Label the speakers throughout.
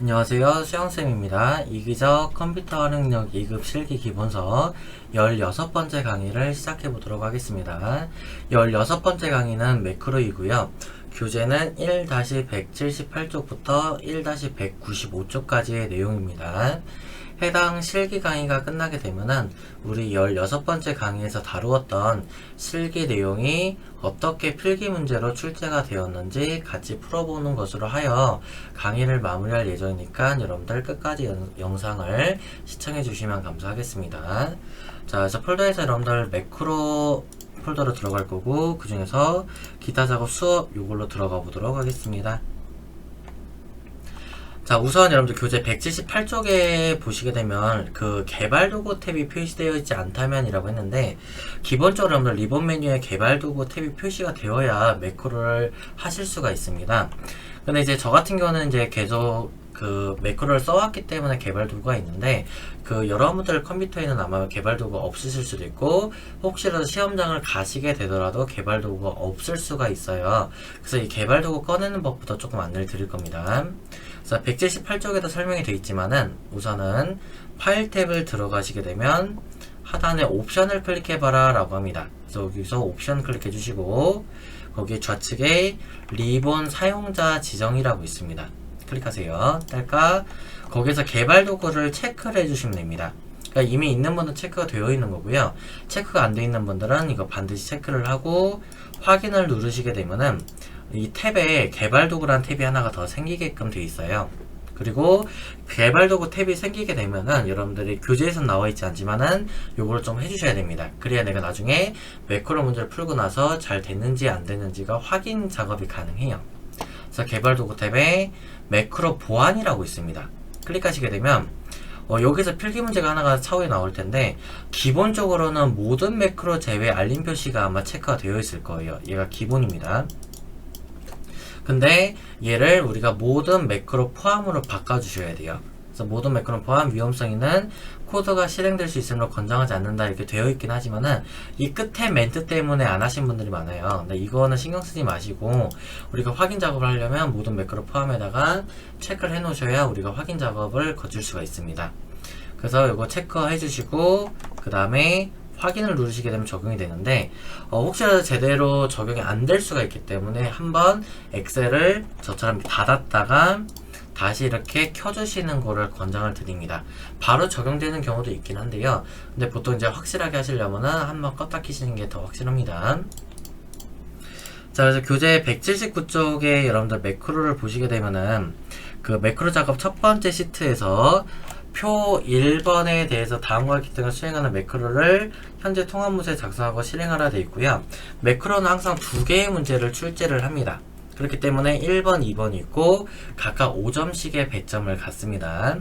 Speaker 1: 안녕하세요. 수영쌤입니다. 이기적 컴퓨터 능력 2급 실기 기본서 16번째 강의를 시작해 보도록 하겠습니다. 16번째 강의는 매크로이고요. 교재는 1-178쪽부터 1-195쪽까지의 내용입니다. 해당 실기 강의가 끝나게 되면은 우리 16번째 강의에서 다루었던 실기 내용이 어떻게 필기 문제로 출제가 되었는지 같이 풀어보는 것으로 하여 강의를 마무리할 예정이니까 여러분들 끝까지 영상을 시청해 주시면 감사하겠습니다. 자, 그래서 폴더에서 여러분들 매크로 폴더로 들어갈 거고, 그 중에서 기타 작업 수업 요걸로 들어가 보도록 하겠습니다. 자, 우선 여러분들 교재 178쪽에 보시게 되면 그 개발도구 탭이 표시되어 있지 않다면이라고 했는데, 기본적으로 여러분들 리본 메뉴에 개발도구 탭이 표시가 되어야 매크로를 하실 수가 있습니다. 근데 이제 저 같은 경우는 이제 계속 그 매크로를 써왔기 때문에 개발도구가 있는데, 그 여러분들 컴퓨터에는 아마 개발도구가 없으실 수도 있고, 혹시라도 시험장을 가시게 되더라도 개발도구가 없을 수가 있어요. 그래서 이 개발도구 꺼내는 법부터 조금 안내를 드릴 겁니다. 그래서 178쪽에도 설명이 되어 있지만은 우선은 파일 탭을 들어가시게 되면 하단에 옵션을 클릭해봐라 라고 합니다. 그래서 여기서 옵션 클릭해 주시고, 거기 좌측에 리본 사용자 지정이라고 있습니다. 클릭하세요. 딸까? 거기서 개발 도구를 체크를 해주시면 됩니다. 그러니까 이미 있는 분은 체크가 되어 있는 거고요. 체크가 안 되어 있는 분들은 이거 반드시 체크를 하고 확인을 누르시게 되면은 이 탭에 개발 도구라는 탭이 하나가 더 생기게끔 되어 있어요. 그리고 개발 도구 탭이 생기게 되면은 여러분들이 교재에서는 나와 있지 않지만은 요거를 좀 해주셔야 됩니다. 그래야 내가 나중에 매크로 문제를 풀고 나서 잘 됐는지 안 됐는지가 확인 작업이 가능해요. 그래서 개발 도구 탭에 매크로 보안이라고 있습니다. 클릭하시게 되면 여기서 필기 문제가 하나가 차후에 나올 텐데, 기본적으로는 모든 매크로 제외 알림 표시가 아마 체크가 되어 있을 거예요. 얘가 기본입니다. 근데 얘를 우리가 모든 매크로 포함으로 바꿔주셔야 돼요. 그래서 모든 매크로 포함 위험성 있는 코드가 실행될 수 있으므로 권장하지 않는다 이렇게 되어 있긴 하지만은 이 끝에 멘트 때문에 안 하신 분들이 많아요. 근데 이거는 신경 쓰지 마시고 우리가 확인 작업을 하려면 모든 매크로 포함에다가 체크를 해 놓으셔야 우리가 확인 작업을 거칠 수가 있습니다. 그래서 이거 체크해 주시고 그 다음에 확인을 누르시게 되면 적용이 되는데, 혹시라도 제대로 적용이 안 될 수가 있기 때문에 한번 엑셀을 저처럼 닫았다가 다시 이렇게 켜주시는 거를 권장을 드립니다. 바로 적용되는 경우도 있긴 한데요. 근데 보통 이제 확실하게 하시려면은 한번 껐다 키시는 게 더 확실합니다. 자, 그래서 교재 179쪽에 여러분들 매크로를 보시게 되면은 그 매크로 작업 첫 번째 시트에서 표 1번에 대해서 다음과 같은 기능을 수행하는 매크로를 현재 통합문서에 작성하고 실행하라 되어 있고요. 매크로는 항상 두 개의 문제를 출제를 합니다. 그렇기 때문에 1번, 2번이 있고 각각 5점씩의 배점을 갖습니다.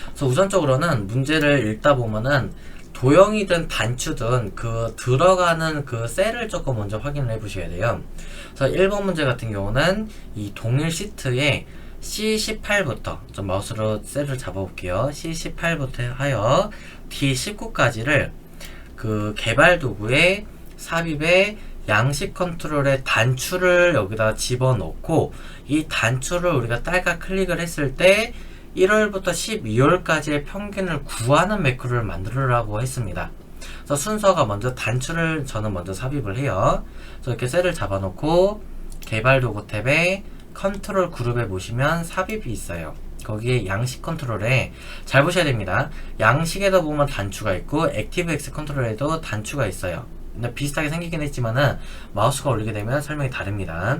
Speaker 1: 그래서 우선적으로는 문제를 읽다 보면은 도형이든 단추든 그 들어가는 그 셀을 조금 먼저 확인을 해 보셔야 돼요. 그래서 1번 문제 같은 경우는 이 동일 시트에 C18부터 좀 마우스로 셀을 잡아볼게요. C18부터 하여 D19까지를 그 개발 도구에 삽입에 양식 컨트롤의 단추를 여기다 집어넣고, 이 단추를 우리가 딸깍 클릭을 했을 때 1월부터 12월까지의 평균을 구하는 매크로를 만들으라고 했습니다. 그래서 순서가 먼저 단추를 저는 먼저 삽입을 해요. 그래서 이렇게 셀을 잡아놓고 개발 도구 탭에 컨트롤 그룹에 보시면 삽입이 있어요. 거기에 양식 컨트롤에 잘 보셔야 됩니다. 양식에도 보면 단추가 있고 액티브 X 컨트롤에도 단추가 있어요. 근데 비슷하게 생기긴 했지만은 마우스가 올리게 되면 설명이 다릅니다.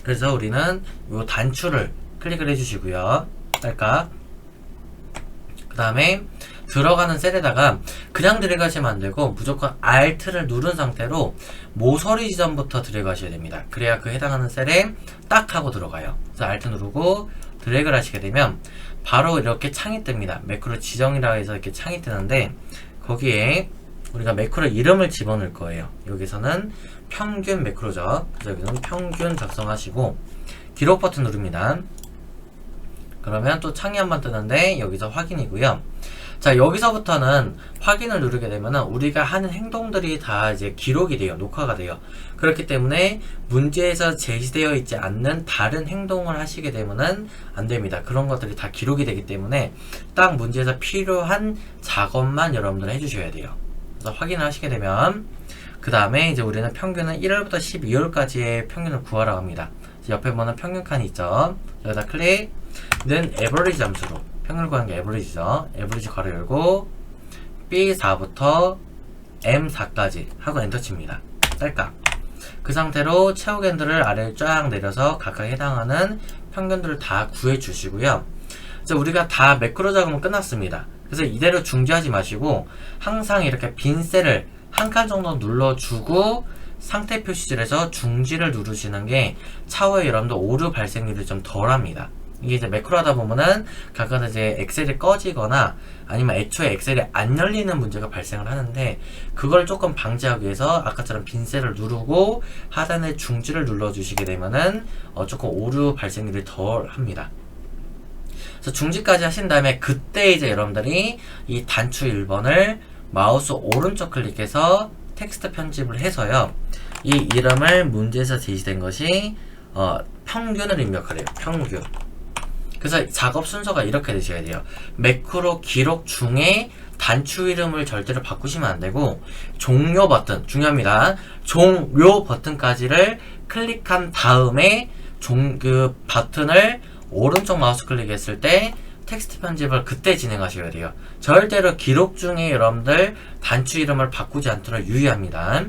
Speaker 1: 그래서 우리는 이 단추를 클릭을 해주시고요. 딸깍. 그 다음에 들어가는 셀에다가 그냥 들어가시면 안되고 무조건 Alt를 누른 상태로 모서리 지점부터 들어가셔야 됩니다. 그래야 그 해당하는 셀에 딱 하고 들어가요. 그래서 Alt 누르고 드래그를 하시게 되면 바로 이렇게 창이 뜹니다. 매크로 지정이라 해서 이렇게 창이 뜨는데, 거기에 우리가 매크로 이름을 집어넣을 거예요. 여기서는 평균 매크로죠. 그래서 여기서는 평균 작성하시고 기록 버튼 누릅니다. 그러면 또 창이 한번 뜨는데 여기서 확인이고요. 자, 여기서부터는 확인을 누르게 되면은 우리가 하는 행동들이 다 이제 기록이 돼요. 녹화가 돼요. 그렇기 때문에 문제에서 제시되어 있지 않는 다른 행동을 하시게 되면은 안 됩니다. 그런 것들이 다 기록이 되기 때문에 딱 문제에서 필요한 작업만 여러분들 해주셔야 돼요. 그래서 확인을 하시게 되면 그 다음에 이제 우리는 평균은 1월부터 12월까지의 평균을 구하라고 합니다. 옆에 보는 평균 칸이 있죠. 여기다 클릭, 는 에버리지 함수로 평균을 구하는 게 에버리지죠. 에버리지 괄호 열고 B4부터 M4까지 하고 엔터 칩니다. 딸깍. 그 상태로 채우기 핸들을 아래로 쫙 내려서 각각 해당하는 평균들을 다 구해 주시고요. 이제 우리가 다 매크로 작업은 끝났습니다. 그래서 이대로 중지하지 마시고 항상 이렇게 빈 셀을 한 칸 정도 눌러주고 상태 표시줄에서 중지를 누르시는 게 차후에 여러분들 오류 발생률이 좀 덜합니다. 이게 이제 매크로 하다 보면은 가끔 이제 엑셀이 꺼지거나 아니면 애초에 엑셀이 안 열리는 문제가 발생을 하는데 그걸 조금 방지하기 위해서 아까처럼 빈 셀을 누르고 하단에 중지를 눌러주시게 되면은 조금 오류 발생률이 덜 합니다. 그래서 중지까지 하신 다음에 그때 이제 여러분들이 이 단추 1번을 마우스 오른쪽 클릭해서 텍스트 편집을 해서요. 이 이름을 문제에서 제시된 것이 평균을 입력하래요. 평균. 그래서 작업 순서가 이렇게 되셔야 돼요. 매크로 기록 중에 단추 이름을 절대로 바꾸시면 안 되고 종료 버튼, 중요합니다. 종료 버튼까지를 클릭한 다음에 그 버튼을 오른쪽 마우스 클릭했을 때 텍스트 편집을 그때 진행하셔야 돼요. 절대로 기록 중에 여러분들 단추 이름을 바꾸지 않도록 유의합니다.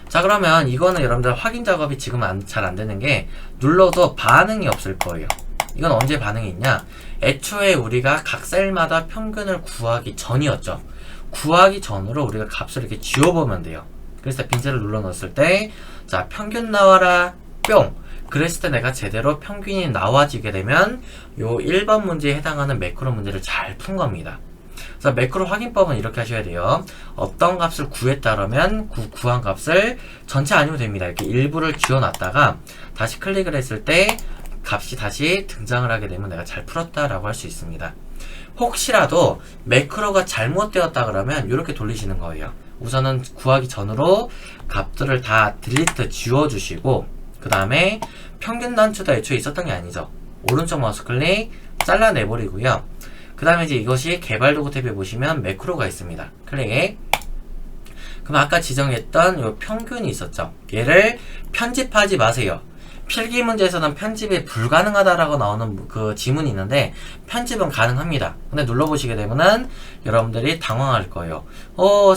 Speaker 1: 자, 그러면 이거는 여러분들 확인 작업이 지금 잘 안 되는 게 눌러도 반응이 없을 거예요. 이건 언제 반응이 있냐? 애초에 우리가 각 셀마다 평균을 구하기 전이었죠. 구하기 전으로 우리가 값을 이렇게 지워보면 돼요. 그래서 빈셀을 눌러 넣었을 때, 자, 평균 나와라, 뿅! 그랬을 때 내가 제대로 평균이 나와지게 되면 요 1번 문제에 해당하는 매크로 문제를 잘 푼 겁니다. 그래서 매크로 확인법은 이렇게 하셔야 돼요. 어떤 값을 구했다 그러면 구한 값을 전체 아니면 됩니다. 이렇게 일부를 지워놨다가 다시 클릭을 했을 때 값이 다시 등장을 하게 되면 내가 잘 풀었다라고 할 수 있습니다. 혹시라도 매크로가 잘못되었다 그러면 이렇게 돌리시는 거예요. 우선은 구하기 전으로 값들을 다 딜리트 지워주시고 그 다음에 평균 단추도 애초에 있었던 게 아니죠. 오른쪽 마우스 클릭 잘라내버리고요. 그 다음에 이제 이것이 개발 도구 탭에 보시면 매크로가 있습니다. 클릭. 그럼 아까 지정했던 요 평균이 있었죠. 얘를 편집하지 마세요. 필기 문제에서는 편집이 불가능하다라고 나오는 그 지문이 있는데 편집은 가능합니다. 근데 눌러보시게 되면은 여러분들이 당황할 거예요.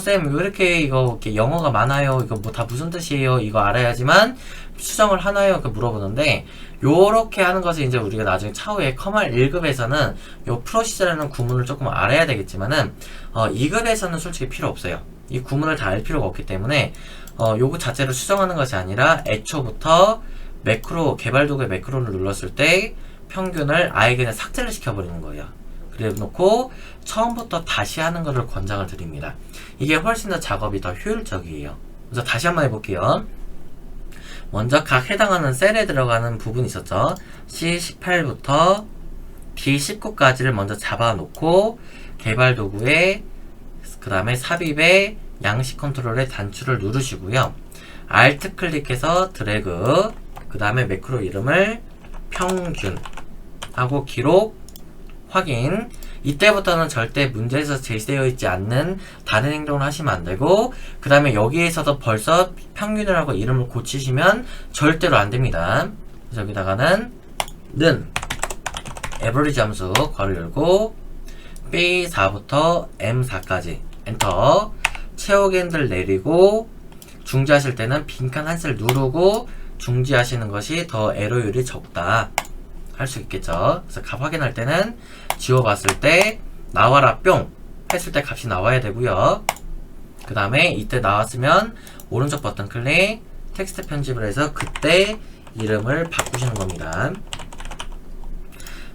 Speaker 1: 쌤, 왜 이렇게 이렇게 영어가 많아요? 이거 뭐 다 무슨 뜻이에요? 이거 알아야지만 수정을 하나요? 이렇게 물어보는데 요렇게 하는 것을 이제 우리가 나중에 차후에 커말 1급에서는 요 프로시저라는 구문을 조금 알아야 되겠지만은 2급에서는 솔직히 필요 없어요. 이 구문을 다 알 필요가 없기 때문에 요거 자체를 수정하는 것이 아니라 애초부터 매크로, 개발 도구의 매크로를 눌렀을 때 평균을 아예 그냥 삭제를 시켜버리는 거예요. 그래 놓고 처음부터 다시 하는 것을 권장을 드립니다. 이게 훨씬 더 작업이 더 효율적이에요. 그래서 다시 한번 해볼게요. 먼저 각 해당하는 셀에 들어가는 부분이 있었죠. C18부터 D19까지를 먼저 잡아놓고 개발 도구에 그 다음에 삽입에 양식 컨트롤의 단추를 누르시고요. Alt 클릭해서 드래그 그 다음에 매크로 이름을 평균 하고 기록 확인. 이때부터는 절대 문제에서 제시되어 있지 않는 다른 행동을 하시면 안 되고 그 다음에 여기에서도 벌써 평균을 하고 이름을 고치시면 절대로 안 됩니다. 그래서 여기다가는 는 에버리지 함수 괄호 열고 B4부터 M4까지 엔터. 채우기 핸들 내리고 중지하실 때는 빈칸 한 셀 누르고 중지하시는 것이 더 에러율이 적다 할 수 있겠죠. 그래서 값 확인할 때는 지워봤을 때 나와라 뿅 했을 때 값이 나와야 되고요. 그 다음에 이때 나왔으면 오른쪽 버튼 클릭 텍스트 편집을 해서 그때 이름을 바꾸시는 겁니다.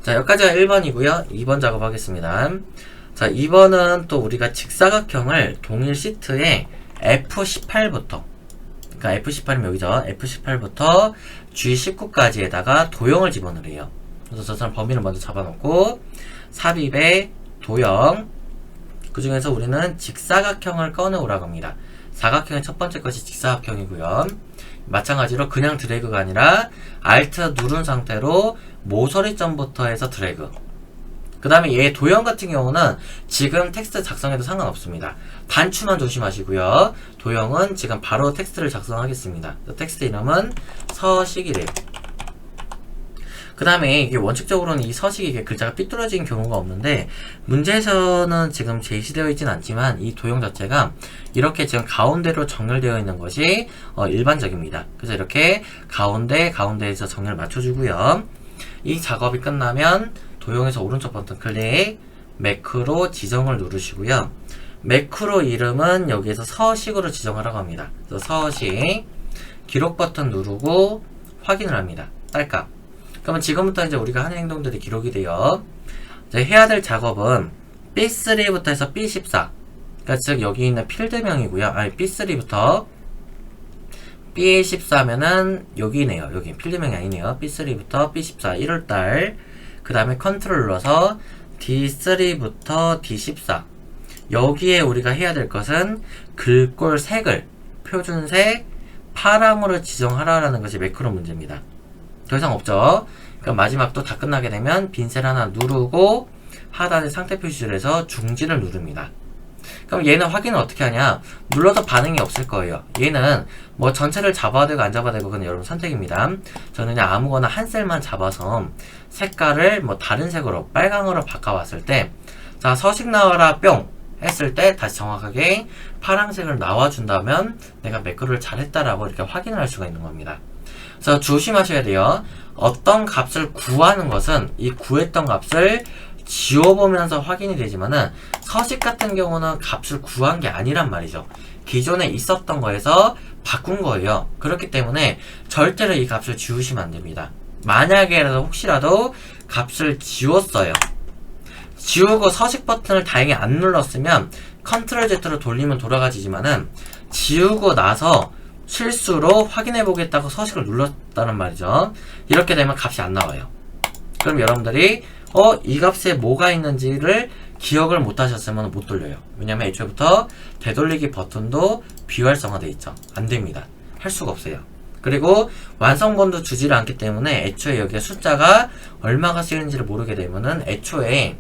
Speaker 1: 자, 여기까지가 1번이고요 2번 작업하겠습니다. 자, 2번은 또 우리가 직사각형을 동일 시트에 F18부터 그러니까 F18이면 여기죠. F18부터 G19까지에다가 도형을 집어넣으래요. 그래서 저처럼 범위를 먼저 잡아놓고 삽입에 도형 그 중에서 우리는 직사각형을 꺼내오라고 합니다. 사각형의 첫 번째 것이 직사각형이고요. 마찬가지로 그냥 드래그가 아니라 Alt 누른 상태로 모서리점부터 해서 드래그. 그 다음에 얘 도형 같은 경우는 지금 텍스트 작성해도 상관없습니다. 단추만 조심하시고요. 도형은 지금 바로 텍스트를 작성하겠습니다. 텍스트 이름은 서식이래요. 그 다음에 이게 원칙적으로는 이 서식이 이게 글자가 삐뚤어진 경우가 없는데, 문제에서는 지금 제시되어 있진 않지만 이 도형 자체가 이렇게 지금 가운데로 정렬되어 있는 것이 일반적입니다. 그래서 이렇게 가운데에서 정렬 맞춰주고요. 이 작업이 끝나면 도형에서 오른쪽 버튼 클릭, 매크로 지정을 누르시고요. 매크로 이름은 여기에서 서식으로 지정하라고 합니다. 그래서 서식, 기록 버튼 누르고 확인을 합니다. 딸깍. 그러면 지금부터 이제 우리가 하는 행동들이 기록이 돼요. 이제 해야 될 작업은 B3부터 해서 B14. 그러니까 즉 여기 있는 필드명이고요. 아니 B3부터 B14면은 여기네요. 여기 필드명이 아니네요. B3부터 B14 1월달. 그 다음에 컨트롤 눌러서 D3부터 D14. 여기에 우리가 해야 될 것은 글꼴 색을 표준색 파랑으로 지정하라는 것이 매크로 문제입니다. 더 이상 없죠. 그럼 마지막도 다 끝나게 되면 빈셀 하나 누르고 하단의 상태 표시줄에서 중지를 누릅니다. 그럼 얘는 확인을 어떻게 하냐? 눌러도 반응이 없을 거예요. 얘는 뭐 전체를 잡아야 되고 안 잡아야 되고 그건 여러분 선택입니다. 저는 그냥 아무거나 한 셀만 잡아서 색깔을 뭐 다른 색으로 빨강으로 바꿔왔을 때, 자 서식 나와라 뿅 했을 때 다시 정확하게 파란색을 나와준다면 내가 매크로를 잘했다라고 이렇게 확인을 할 수가 있는 겁니다. 그래서 조심하셔야 돼요. 어떤 값을 구하는 것은 이 구했던 값을 지워보면서 확인이 되지만은 서식 같은 경우는 값을 구한 게 아니란 말이죠. 기존에 있었던 거에서 바꾼 거예요. 그렇기 때문에 절대로 이 값을 지우시면 안 됩니다. 만약에라도 혹시라도 값을 지웠어요. 지우고 서식 버튼을 다행히 안 눌렀으면 컨트롤 Z로 돌리면 돌아가지지만은 지우고 나서 실수로 확인해 보겠다고 서식을 눌렀다는 말이죠. 이렇게 되면 값이 안 나와요. 그럼 여러분들이 이 값에 뭐가 있는지를 기억을 못 하셨으면 못 돌려요. 왜냐면 애초부터 되돌리기 버튼도 비활성화되어 있죠. 안 됩니다. 할 수가 없어요. 그리고 완성본도 주지를 않기 때문에 애초에 여기에 숫자가 얼마가 쓰이는지를 모르게 되면은 애초에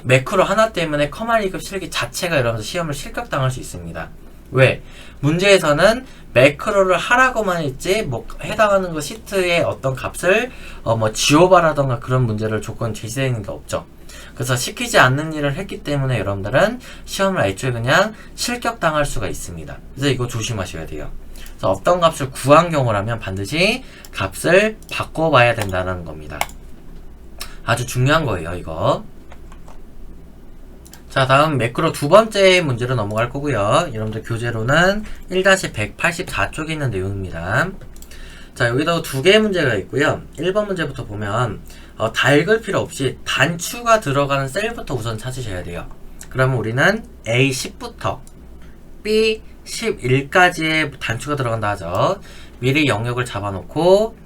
Speaker 1: 매크로 하나 때문에 커말 2급 실기 자체가 여러분들 시험을 실격당할 수 있습니다. 왜? 문제에서는 매크로를 하라고만 했지 뭐 해당하는 거 시트의 어떤 값을 뭐 지워봐라던가 그런 문제를 조건 제시되어 있는 게 없죠. 그래서 시키지 않는 일을 했기 때문에 여러분들은 시험을 애초에 그냥 실격당할 수가 있습니다. 그래서 이거 조심하셔야 돼요. 그래서 어떤 값을 구한 경우라면 반드시 값을 바꿔봐야 된다는 겁니다. 아주 중요한 거예요, 이거. 자, 다음 매크로 두 번째 문제로 넘어갈 거고요. 여러분들 교재로는 1-184쪽에 있는 내용입니다. 자, 여기도 두 개의 문제가 있고요. 1번 문제부터 보면 다 읽을 필요 없이 단추가 들어가는 셀부터 우선 찾으셔야 돼요. 그러면 우리는 A10부터 B11까지의 단추가 들어간다 하죠. 미리 영역을 잡아놓고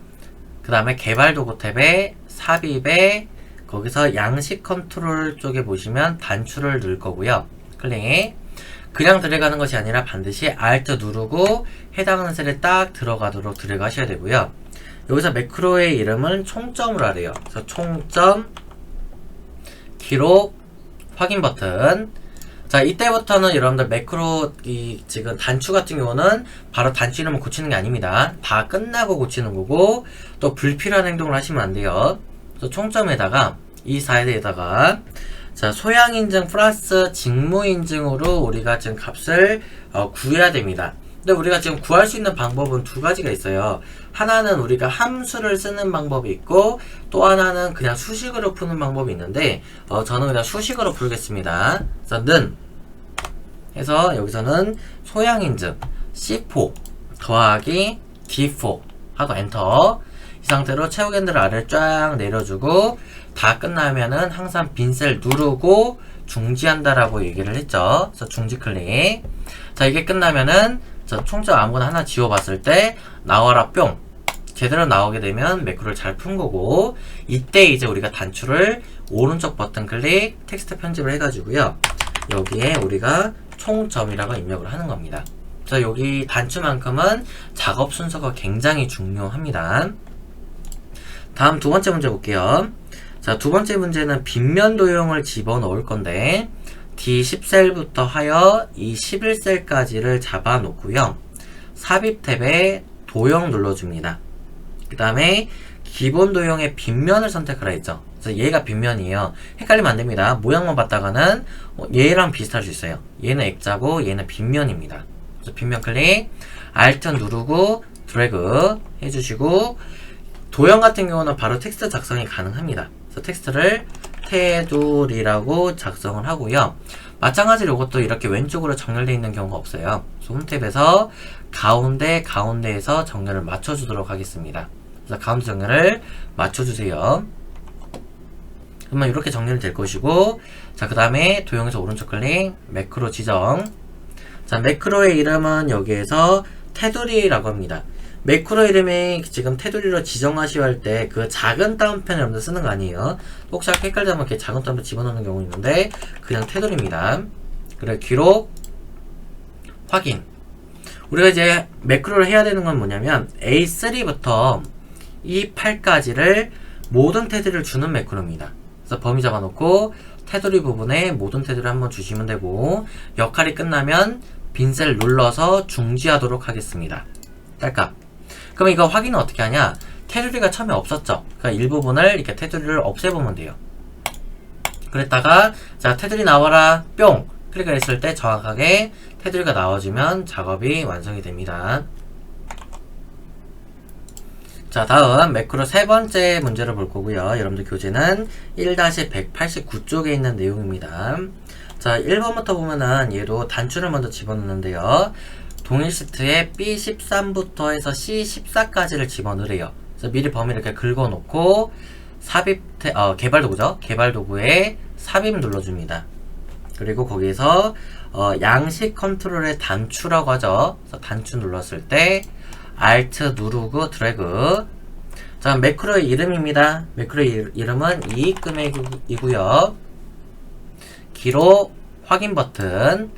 Speaker 1: 그 다음에 개발 도구 탭에 삽입에 거기서 양식 컨트롤 쪽에 보시면 단추를 넣을 거고요. 클릭. 그냥 들어가는 것이 아니라 반드시 Alt 누르고 해당하는 셀에 딱 들어가도록 들어가셔야 되고요. 여기서 매크로의 이름은 총점으로 하래요. 그래서 총점, 기록, 확인 버튼. 자, 이때부터는 여러분들 매크로 지금 단추 같은 경우는 바로 단추 이름을 고치는 게 아닙니다. 다 끝나고 고치는 거고 또 불필요한 행동을 하시면 안 돼요. 그래서 총점에다가 이 사이드에다가 자, 소양 인증 플러스 직무 인증으로 우리가 지금 값을 구해야 됩니다. 근데 우리가 지금 구할 수 있는 방법은 두 가지가 있어요. 하나는 우리가 함수를 쓰는 방법이 있고 또 하나는 그냥 수식으로 푸는 방법이 있는데 저는 그냥 수식으로 풀겠습니다. 그래서 는 해서 여기서는 소양 인증 C4 더하기 D4 하고 엔터. 이 상태로 채우기 핸들을 아래로 쫙 내려주고 다 끝나면은 항상 빈셀 누르고 중지한다라고 얘기를 했죠. 그래서 중지 클릭. 자, 이게 끝나면은 저 총점 아무거나 하나 지워봤을 때 나와라 뿅 제대로 나오게 되면 매크로를 잘 푼 거고, 이때 이제 우리가 단추를 오른쪽 버튼 클릭 텍스트 편집을 해가지고요. 여기에 우리가 총점이라고 입력을 하는 겁니다. 그래서 여기 단추만큼은 작업 순서가 굉장히 중요합니다. 다음 두 번째 문제 볼게요. 자, 두 번째 문제는 빗면 도형을 집어넣을 건데 D10셀부터 하여 이 11셀까지를 잡아 놓고요. 삽입 탭에 도형 눌러줍니다. 그 다음에 기본 도형의 빗면을 선택하라 했죠. 그래서 얘가 빗면이에요. 헷갈리면 안됩니다. 모양만 봤다가는 얘랑 비슷할 수 있어요. 얘는 액자고 얘는 빗면입니다. 그래서 빗면 클릭, Alt 누르고 드래그 해주시고, 도형 같은 경우는 바로 텍스트 작성이 가능합니다. 그래서 텍스트를 테두리라고 작성을 하고요. 마찬가지로 이것도 이렇게 왼쪽으로 정렬되어 있는 경우가 없어요. 그래서 홈탭에서 가운데에서 정렬을 맞춰주도록 하겠습니다. 그래서 가운데 정렬을 맞춰주세요. 그러면 이렇게 정렬이 될 것이고, 자, 그 다음에 도형에서 오른쪽 클릭, 매크로 지정. 자, 매크로의 이름은 여기에서 테두리라고 합니다. 매크로 이름이 지금 테두리로 지정하시오 할 때 그 작은 따옴표는 여러분들 쓰는 거 아니에요. 혹시 헷갈리다 보면 이렇게 작은 따옴표 집어넣는 경우 있는데 그냥 테두리입니다. 그래, 기록, 확인. 우리가 이제 매크로를 해야 되는 건 뭐냐면 A3부터 E8까지를 모든 테두리를 주는 매크로입니다. 그래서 범위 잡아놓고 테두리 부분에 모든 테두리를 한번 주시면 되고, 역할이 끝나면 빈셀 눌러서 중지하도록 하겠습니다. 딸깍. 그럼 이거 확인은 어떻게 하냐? 테두리가 처음에 없었죠. 그러니까 일부분을 이렇게 테두리를 없애보면 돼요. 그랬다가 자, 테두리 나와라 뿅 클릭을 했을 때 정확하게 테두리가 나와주면 작업이 완성이 됩니다. 자, 다음 매크로 세 번째 문제를 볼 거고요. 여러분들 교재는 1-189쪽에 있는 내용입니다. 자, 1번부터 보면은 얘도 단추를 먼저 집어넣는데요. 동일 시트에 B13부터 해서 C14까지를 집어넣으래요. 그래서 미리 범위를 이렇게 긁어놓고 삽입, 개발도구죠. 개발도구에 삽입 눌러줍니다. 그리고 거기에서 양식 컨트롤의 단추라고 하죠. 그래서 단추 눌렀을 때 Alt 누르고 드래그. 자, 매크로의 이름입니다. 매크로의 이름은 이익금액이고요. 기록, 확인 버튼.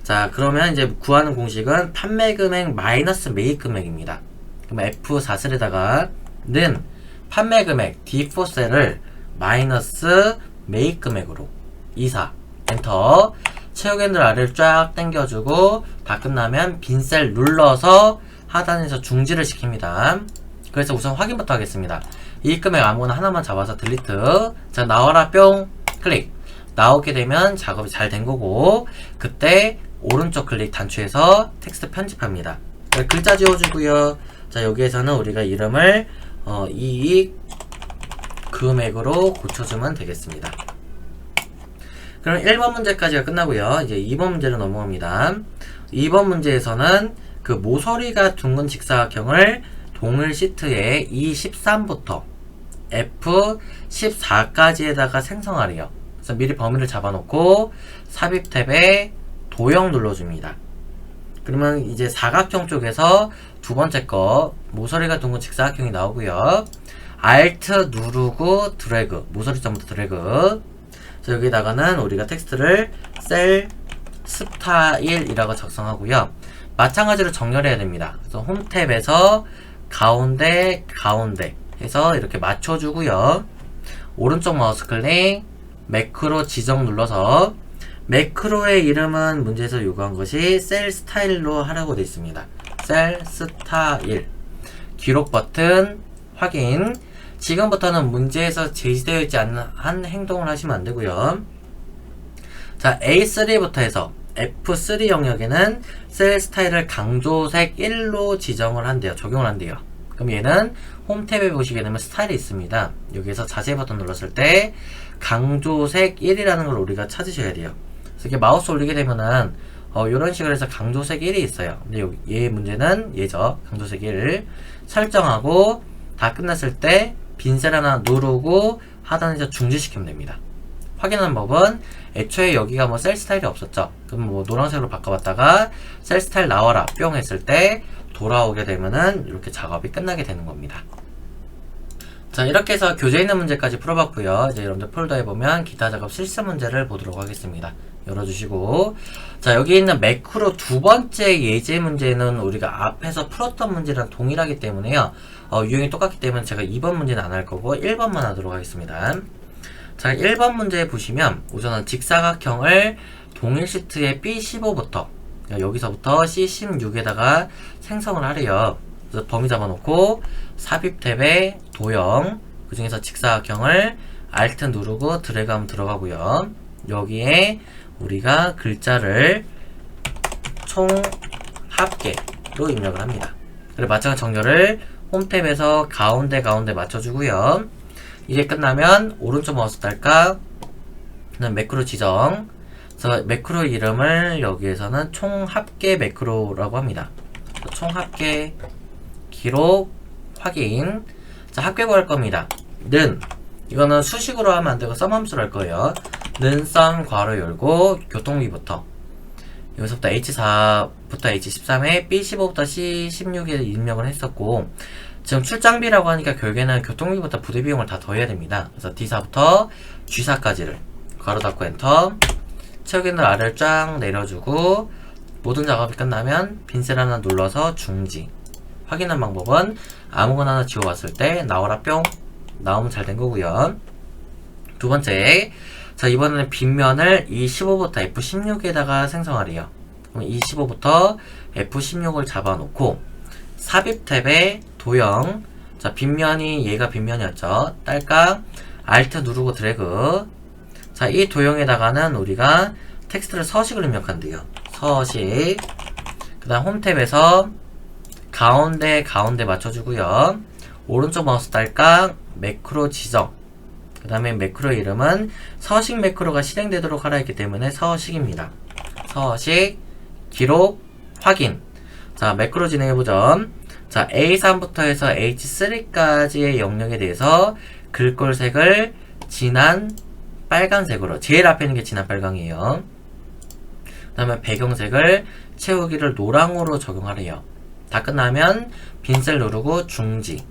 Speaker 1: 자, 그러면 이제 구하는 공식은 판매금액 마이너스 매입금액입니다. 그럼 F4셀에다가 는 판매금액 D4셀을 마이너스 매입금액으로 24 엔터. 채우기 핸들 아래를 쫙 당겨주고 다 끝나면 빈셀 눌러서 하단에서 중지를 시킵니다. 그래서 우선 확인부터 하겠습니다. 이익금액 아무거나 하나만 잡아서 딜리트. 자, 나와라 뿅 클릭. 나오게 되면 작업이 잘 된 거고, 그때 오른쪽 클릭 단추에서 텍스트 편집합니다. 글자 지워주고요. 자, 여기에서는 우리가 이름을 이익 금액으로 고쳐주면 되겠습니다. 그럼 1번 문제까지가 끝나고요. 이제 2번 문제로 넘어갑니다. 2번 문제에서는 그 모서리가 둥근 직사각형을 동일 시트에 E13부터 F14까지에다가 생성하래요. 그래서 미리 범위를 잡아놓고 삽입 탭에 도형 눌러줍니다. 그러면 이제 사각형 쪽에서 두 번째 거 모서리가 둥근 직사각형이 나오고요. Alt 누르고 드래그, 모서리 점부터 드래그. 그래서 여기다가는 우리가 텍스트를 셀 스타일이라고 작성하고요. 마찬가지로 정렬해야 됩니다. 그래서 홈 탭에서 가운데 해서 이렇게 맞춰주고요. 오른쪽 마우스 클릭, 매크로 지정 눌러서, 매크로의 이름은 문제에서 요구한 것이 셀 스타일로 하라고 되어 있습니다. 셀 스타일. 기록 버튼, 확인. 지금부터는 문제에서 제시되어 있지 않은 한 행동을 하시면 안 되고요. 자, A3부터 해서 F3 영역에는 셀 스타일을 강조색 1로 지정을 한대요. 적용을 한대요. 그럼 얘는 홈 탭에 보시게 되면 스타일이 있습니다. 여기에서 자세 버튼 눌렀을 때 강조색 1이라는 걸 우리가 찾으셔야 돼요. 그래서 이렇게 마우스 올리게 되면은 이런 식으로 해서 강조색 1이 있어요. 근데 여기 얘 문제는 얘죠. 강조색 1을 설정하고 다 끝났을 때 빈셀 하나 누르고 하단에서 중지시키면 됩니다. 확인하는 법은 애초에 여기가 뭐 셀 스타일이 없었죠. 그럼 뭐 노란색으로 바꿔봤다가 셀 스타일 나와라 뿅 했을 때 돌아오게 되면은 이렇게 작업이 끝나게 되는 겁니다. 자, 이렇게 해서 교재 있는 문제까지 풀어봤고요. 이제 여러분들 폴더에 보면 기타 작업 실습 문제를 보도록 하겠습니다. 열어주시고, 자, 여기 있는 매크로 두 번째 예제 문제는 우리가 앞에서 풀었던 문제랑 동일하기 때문에요. 유형이 똑같기 때문에 제가 2번 문제는 안 할 거고 1번만 하도록 하겠습니다. 자, 1번 문제 보시면 우선은 직사각형을 동일 시트의 B15부터 여기서부터 C16에다가 생성을 하래요. 그래서 범위 잡아놓고 삽입 탭에 도형, 그 중에서 직사각형을 Alt 누르고 드래그하면 들어가고요. 여기에 우리가 글자를 총 합계로 입력을 합니다. 그리고 마찬가지 정렬을 홈 탭에서 가운데 맞춰주고요. 이게 끝나면 오른쪽 마우스 딸깍, 그다음 매크로 지정. 그래서 매크로 이름을 여기에서는 총 합계 매크로라고 합니다. 총 합계 기록 확인. 자, 합계 구할 겁니다. 는, 이거는 수식으로 하면 안 되고 썸함수로 할 거예요. 는 썸 괄호 열고 교통비부터 여기서부터 H4부터 H13에 B15부터 C16에 입력을 했었고, 지금 출장비라고 하니까 결국에는 교통비부터 부대비용을 다 더해야 됩니다. 그래서 D4부터 G4까지를 괄호 닫고 엔터. 채우기는 아래를 쫙 내려주고 모든 작업이 끝나면 빈셀 하나 눌러서 중지. 확인한 방법은 아무거나 하나 지워봤을 때 나와라 뿅 나오면 잘 된 거고요. 두 번째, 자, 이번에는 빗면을 E15부터 F16에다가 생성하래요. 그럼 E15부터 F16을 잡아놓고 삽입 탭에 도형, 자, 빗면이 얘가 빗면이었죠. 딸깍 Alt 누르고 드래그. 자, 이 도형에다가는 우리가 텍스트를 서식을 입력한대요. 서식. 그 다음 홈 탭에서 가운데 맞춰주고요. 오른쪽 마우스 딸깍 매크로 지정. 그 다음에 매크로 이름은 서식 매크로가 실행되도록 하라 했기 때문에 서식입니다. 서식 기록 확인. 자, 매크로 진행해보죠. 자, A3부터 해서 H3까지의 영역에 대해서 글꼴색을 진한 빨간색으로, 제일 앞에 있는 게 진한 빨강이에요. 그 다음에 배경색을 채우기를 노랑으로 적용하래요. 다 끝나면 빈셀 누르고 중지.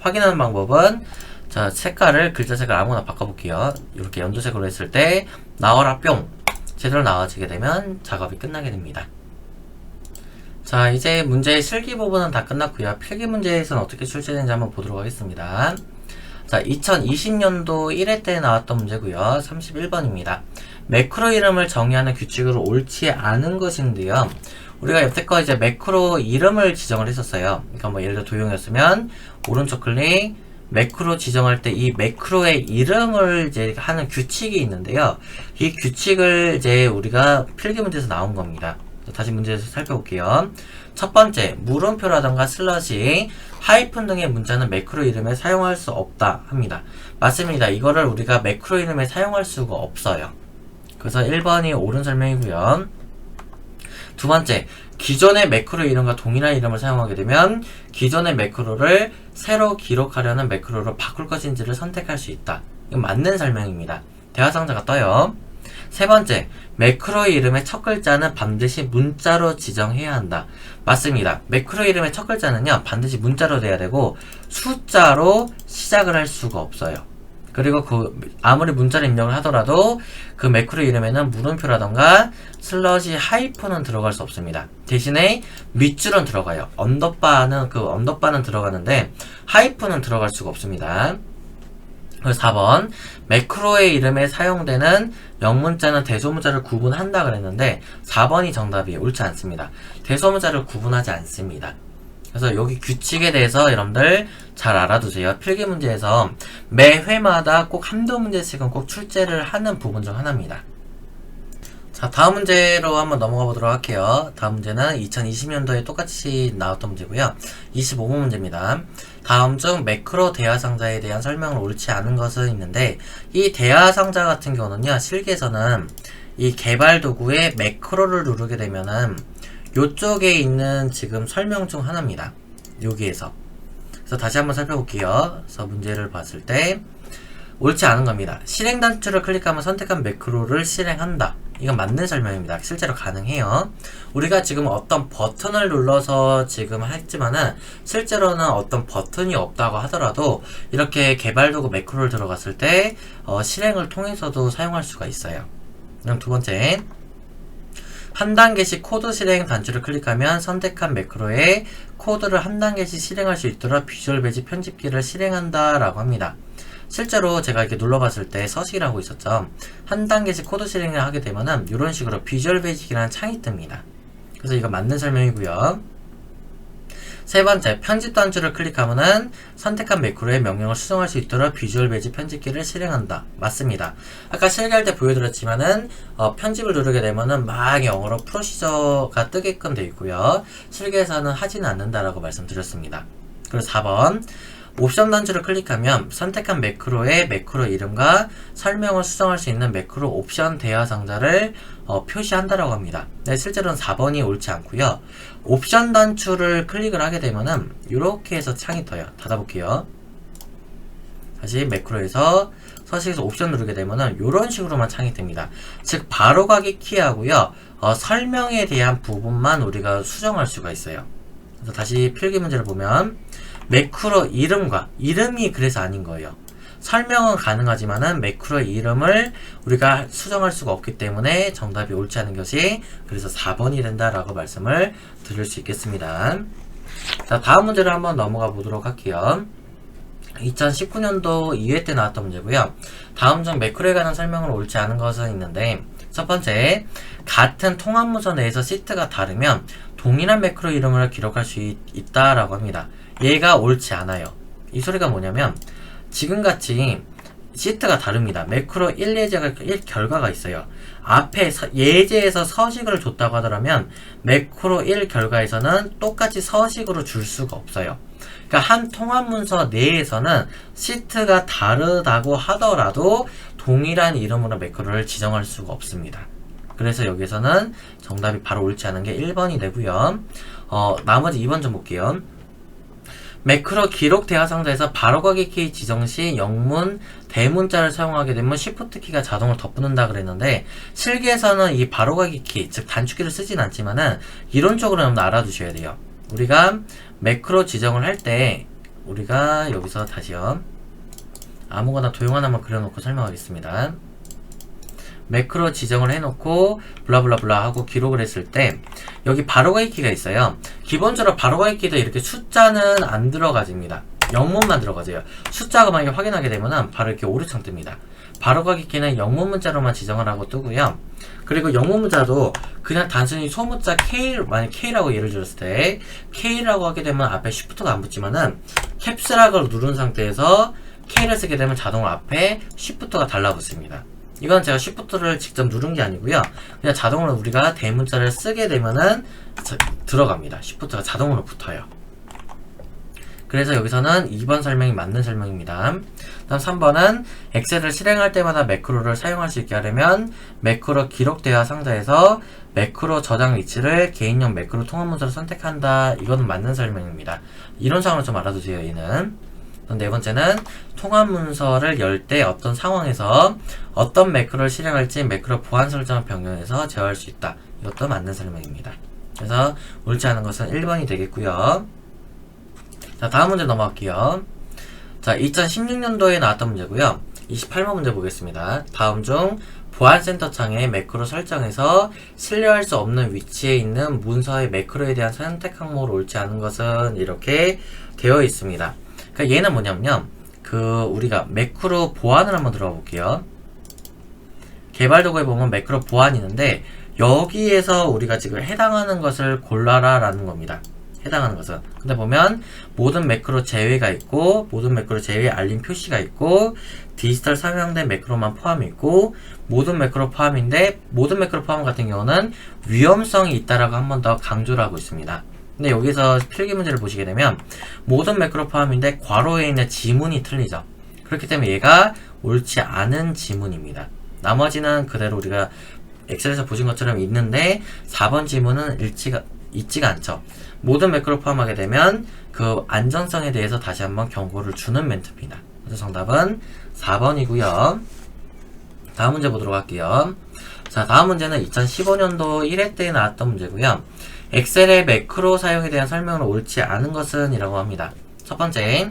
Speaker 1: 확인하는 방법은, 자, 색깔을, 글자 색을 아무거나 바꿔볼게요. 이렇게 연두색으로 했을 때 나와라 뿅 제대로 나와지게 되면 작업이 끝나게 됩니다. 자, 이제 문제의 실기 부분은 다 끝났고요. 필기 문제에서는 어떻게 출제되는지 한번 보도록 하겠습니다. 자, 2020년도 1회 때 나왔던 문제고요. 31번입니다. 매크로 이름을 정의하는 규칙으로 옳지 않은 것인데요. 우리가 여태껏 이제 매크로 이름을 지정을 했었어요. 그러니까 뭐 예를 들어 도형이었으면 오른쪽 클릭, 매크로 지정할 때 이 매크로의 이름을 이제 하는 규칙이 있는데요. 이 규칙을 이제 우리가 필기 문제에서 나온 겁니다. 다시 문제에서 살펴볼게요. 첫 번째, 물음표라던가 슬러시, 하이픈 등의 문자는 매크로 이름에 사용할 수 없다 합니다. 맞습니다. 이거를 우리가 매크로 이름에 사용할 수가 없어요. 그래서 1번이 옳은 설명이고요. 두 번째, 기존의 매크로 이름과 동일한 이름을 사용하게 되면 기존의 매크로를 새로 기록하려는 매크로로 바꿀 것인지를 선택할 수 있다. 이건 맞는 설명입니다. 대화상자가 떠요. 세 번째, 매크로의 이름의 첫 글자는 반드시 문자로 지정해야 한다. 맞습니다. 매크로 이름의 첫 글자는요, 반드시 문자로 돼야 되고 숫자로 시작을 할 수가 없어요. 그리고 아무리 문자로 입력을 하더라도 그 매크로 이름에는 물음표라던가 슬러시 하이픈은 들어갈 수 없습니다. 대신에 밑줄은 들어가요. 언더바는 들어가는데 하이픈은 들어갈 수가 없습니다. 그래서 4번, 매크로의 이름에 사용되는 영문자는 대소문자를 구분한다 그랬는데 4번이 정답이에요. 옳지 않습니다. 대소문자를 구분하지 않습니다. 그래서 여기 규칙에 대해서 여러분들 잘 알아두세요. 필기 문제에서 매 회마다 꼭 한두 문제씩은 꼭 출제를 하는 부분 중 하나입니다. 자, 다음 문제로 한번 넘어가 보도록 할게요. 다음 문제는 2020년도에 똑같이 나왔던 문제고요. 25번 문제입니다. 다음 중 매크로 대화상자에 대한 설명을 옳지 않은 것은 있는데, 이 대화상자 같은 경우는요, 실기에서는 이 개발 도구에 매크로를 누르게 되면은 요쪽에 있는 지금 설명 중 하나입니다. 여기에서. 그래서 다시 한번 살펴볼게요. 그래서 문제를 봤을 때 옳지 않은 겁니다. 실행 단추를 클릭하면 선택한 매크로를 실행한다. 이건 맞는 설명입니다. 실제로 가능해요. 우리가 지금 어떤 버튼을 눌러서 지금 했지만은 실제로는 어떤 버튼이 없다고 하더라도 이렇게 개발도구 매크로를 들어갔을 때 실행을 통해서도 사용할 수가 있어요. 그럼 두 번째, 한 단계씩 코드 실행 단추를 클릭하면 선택한 매크로에 코드를 한 단계씩 실행할 수 있도록 비주얼 베이직 편집키를 실행한다 라고 합니다. 실제로 제가 이렇게 눌러봤을 때 서식이라고 있었죠. 한 단계씩 코드 실행을 하게 되면은 이런 식으로 비주얼 베이직이라는 창이 뜹니다. 그래서 이거 맞는 설명이고요. 세 번째, 편집 단추를 클릭하면은 선택한 매크로의 명령을 수정할 수 있도록 비주얼 베이직 편집키를 실행한다. 맞습니다. 아까 실기할 때 보여드렸지만은 편집을 누르게 되면은 막 영어로 프로시저가 뜨게끔 되어 있고요. 실기에서는 하지는 않는다라고 말씀드렸습니다. 그리고 4번, 옵션 단추를 클릭하면 선택한 매크로의 매크로 이름과 설명을 수정할 수 있는 매크로 옵션 대화 상자를 표시한다라고 합니다. 네, 실제로는 4번이 옳지 않고요. 옵션 단추를 클릭을 하게 되면은 이렇게 해서 창이 떠요. 닫아볼게요. 다시 매크로에서 서식에서 옵션 누르게 되면은 이런 식으로만 창이 뜹니다. 즉 바로가기 키하고요. 설명에 대한 부분만 우리가 수정할 수가 있어요. 그래서 다시 필기 문제를 보면 매크로 이름이 그래서 아닌 거예요. 설명은 가능하지만은 매크로 이름을 우리가 수정할 수가 없기 때문에 정답이 옳지 않은 것이 그래서 4번이 된다라고 말씀을 드릴 수 있겠습니다. 자, 다음 문제를 한번 넘어가 보도록 할게요. 2019년도 2회 때 나왔던 문제고요. 다음 중 매크로에 관한 설명을 옳지 않은 것은 있는데, 첫 번째, 같은 통합 문서 내에서 시트가 다르면 동일한 매크로 이름을 기록할 수 있다라고 합니다. 얘가 옳지 않아요. 이 소리가 뭐냐면 지금같이 시트가 다릅니다. 매크로 1예제가 1결과가 있어요. 앞에 예제에서 서식을 줬다고 하더라면 매크로 1결과에서는 똑같이 서식으로 줄 수가 없어요. 그러니까 한 통합 문서 내에서는 시트가 다르다고 하더라도 동일한 이름으로 매크로를 지정할 수가 없습니다. 그래서 여기서는 정답이 바로 옳지 않은 게 1번이 되고요. 나머지 2번 좀 볼게요. 매크로 기록 대화 상자에서 바로가기 키 지정 시 영문 대문자를 사용하게 되면 Shift 키가 자동으로 덧붙는다 그랬는데 실기에서는 이 바로가기 키, 즉 단축키를 쓰진 않지만은 이론적으로는 알아두셔야 돼요. 우리가 매크로 지정을 할 때 우리가 여기서 다시요. 아무거나 도형 하나만 그려놓고 설명하겠습니다. 매크로 지정을 해놓고 블라블라블라 하고 기록을 했을 때 여기 바로가기 키가 있어요. 기본적으로 바로가기 키도 이렇게 숫자는 안 들어가집니다. 영문만 들어가져요. 숫자가 만약에 확인하게 되면은 바로 이렇게 오류창 뜹니다. 바로가기 키는 영문 문자로만 지정을 하고 뜨고요. 그리고 영문 문자도 그냥 단순히 소문자 K, 만약 K라고 예를 들었을 때 K라고 하게 되면 앞에 Shift가 안 붙지만은 캡스락을 누른 상태에서 K를 쓰게 되면 자동으로 앞에 Shift가 달라붙습니다. 이건 제가 Shift를 직접 누른 게 아니고요. 그냥 자동으로 우리가 대문자를 쓰게 되면은 들어갑니다. Shift가 자동으로 붙어요. 그래서 여기서는 2번 설명이 맞는 설명입니다. 다음 3번은 엑셀을 실행할 때마다 매크로를 사용할 수 있게 하려면 매크로 기록 대화 상자에서 매크로 저장 위치를 개인용 매크로 통합 문서로 선택한다. 이건 맞는 설명입니다. 이론상으로 좀 알아두세요. 얘는. 네 번째는 통합 문서를 열 때 어떤 상황에서 어떤 매크로를 실행할지 매크로 보안 설정을 변경해서 제어할 수 있다. 이것도 맞는 설명입니다. 그래서 옳지 않은 것은 1번이 되겠고요. 자, 다음 문제 넘어갈게요. 자, 2016년도에 나왔던 문제고요. 28번 문제 보겠습니다. 다음 중 보안센터 창에 매크로 설정에서 신뢰할 수 없는 위치에 있는 문서의 매크로에 대한 선택 항목을 옳지 않은 것은 이렇게 되어 있습니다. 그러니까 얘는 뭐냐면요. 우리가 매크로 보안을 한번 들어가 볼게요. 개발 도구에 보면 매크로 보안이 있는데 여기에서 우리가 지금 해당하는 것을 골라라 라는 겁니다. 해당하는 것은. 근데 보면 모든 매크로 제외가 있고 모든 매크로 제외 알림 표시가 있고 디지털 상향된 매크로만 포함이 있고 모든 매크로 포함인데 모든 매크로 포함 같은 경우는 위험성이 있다라고 한 번 더 강조를 하고 있습니다. 근데 여기서 필기 문제를 보시게 되면 모든 매크로 포함인데 괄호에 있는 지문이 틀리죠. 그렇기 때문에 얘가 옳지 않은 지문입니다. 나머지는 그대로 우리가 엑셀에서 보신 것처럼 있는데 4번 지문은 있지가 않죠. 모든 매크로 포함하게 되면 그 안전성에 대해서 다시 한번 경고를 주는 멘트입니다. 그래서 정답은 4번이고요. 다음 문제 보도록 할게요. 자, 다음 문제는 2015년도 1회 때 나왔던 문제고요. 엑셀의 매크로 사용에 대한 설명은 옳지 않은 것은 이라고 합니다. 첫 번째,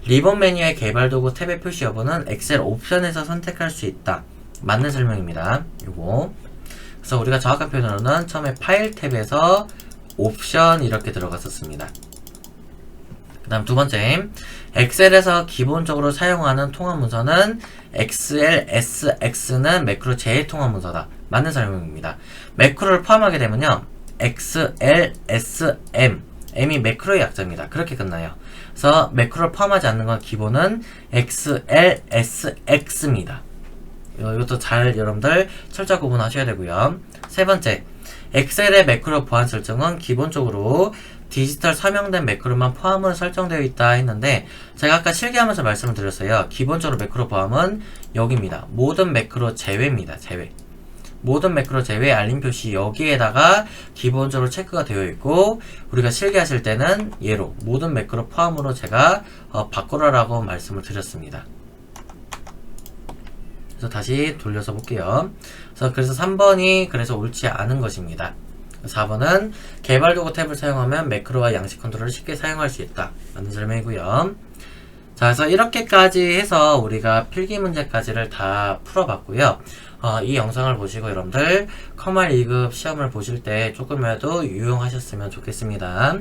Speaker 1: 리본 메뉴의 개발 도구 탭의 표시 여부는 엑셀 옵션에서 선택할 수 있다. 맞는 설명입니다. 요거. 그래서 우리가 정확한 표현으로는 처음에 파일 탭에서 옵션 이렇게 들어갔었습니다. 그 다음 두 번째, 엑셀에서 기본적으로 사용하는 통합 문서는 XLSX는 매크로 제일 통합 문서다. 맞는 설명입니다. 매크로를 포함하게 되면요, XLSM, M이 매크로의 약자입니다. 그렇게 끝나요. 그래서 매크로를 포함하지 않는 건 기본은 XLSX입니다. 이것도 잘 여러분들 철저 구분하셔야 되고요. 세 번째, 엑셀의 매크로 보안 설정은 기본적으로 디지털 서명된 매크로만 포함으로 설정되어 있다 했는데, 제가 아까 실기하면서 말씀을 드렸어요. 기본적으로 매크로 포함은 여기입니다. 모든 매크로 제외입니다. 제외. 모든 매크로 제외 알림 표시 여기에다가 기본적으로 체크가 되어 있고, 우리가 실기하실 때는 얘로 모든 매크로 포함으로 제가 바꾸라라고 말씀을 드렸습니다. 그래서 다시 돌려서 볼게요. 그래서 3번이 그래서 옳지 않은 것입니다. 4번은 개발 도구 탭을 사용하면 매크로와 양식 컨트롤을 쉽게 사용할 수 있다. 맞는 설명이고요. 자, 그래서 이렇게까지 해서 우리가 필기 문제까지를 다 풀어봤고요. 이 영상을 보시고 여러분들 컴활 2급 시험을 보실 때 조금이라도 유용하셨으면 좋겠습니다.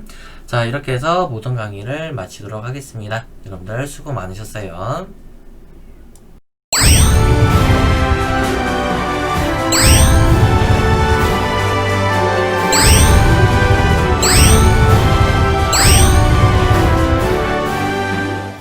Speaker 1: 자, 이렇게 해서 모든 강의를 마치도록 하겠습니다. 여러분들 수고 많으셨어요.